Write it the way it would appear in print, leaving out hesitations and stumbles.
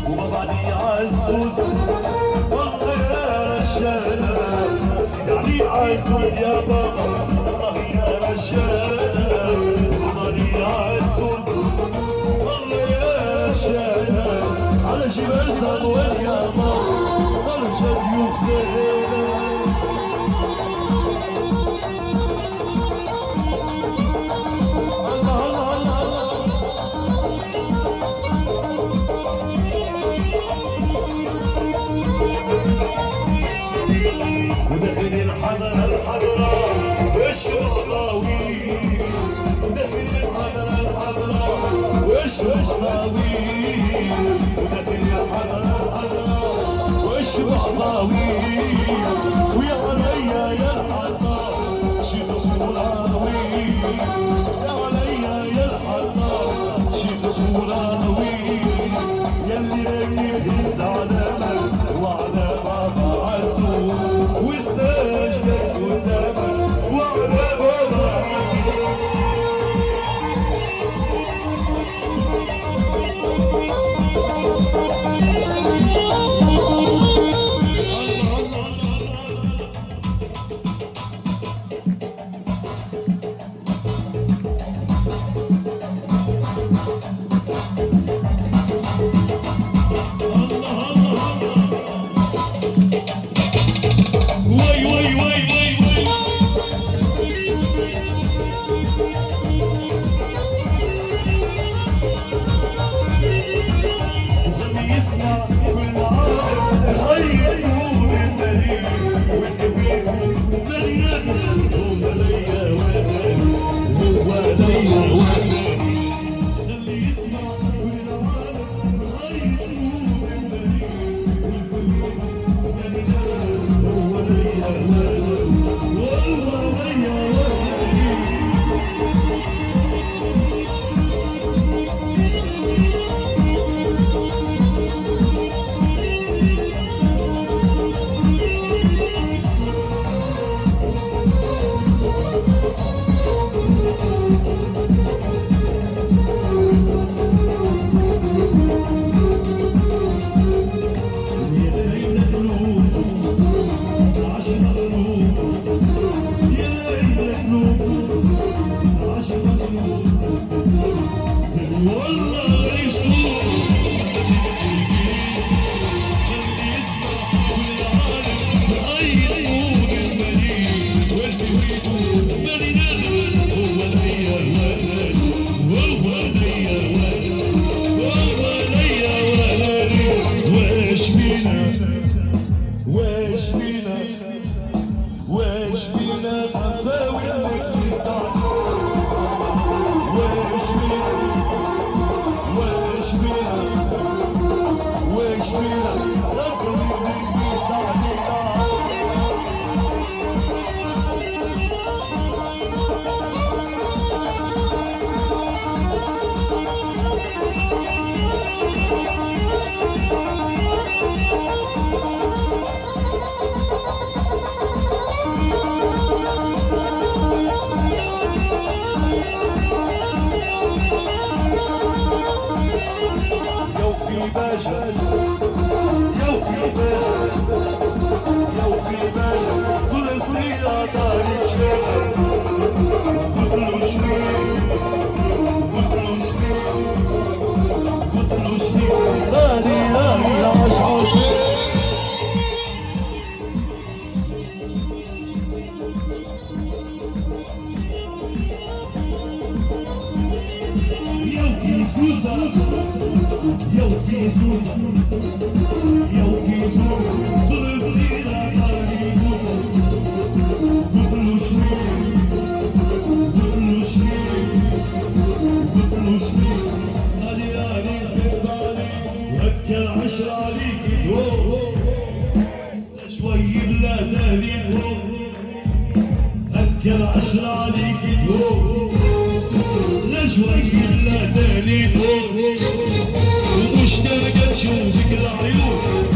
وبابا عزوز والله يا رجالة، سيد علي عزوز يا بابا والله يا رجالة، وبابا عزوز والله يا رجالة، على جبال زغوان يا ماما ضرجة ضيوف زينة. ودخل الحضرة الحضرة والشرطاوي، ودخل الحضرة الحضرة والشرطاوي، ودخل الحضرة الحضرة والشرطاوي، ويا عليا يا الحضرة شي طفولاوي، يا عليا يا الحضرة شي طفولاوي، يلي راكب الزعلانة وعلى بابا عزوز واستجدك قدامك وعلى بابا عزوز. يا عشرة عليك اليوم لجوي لا تاني فوق ومشتاقة تشوفك العيون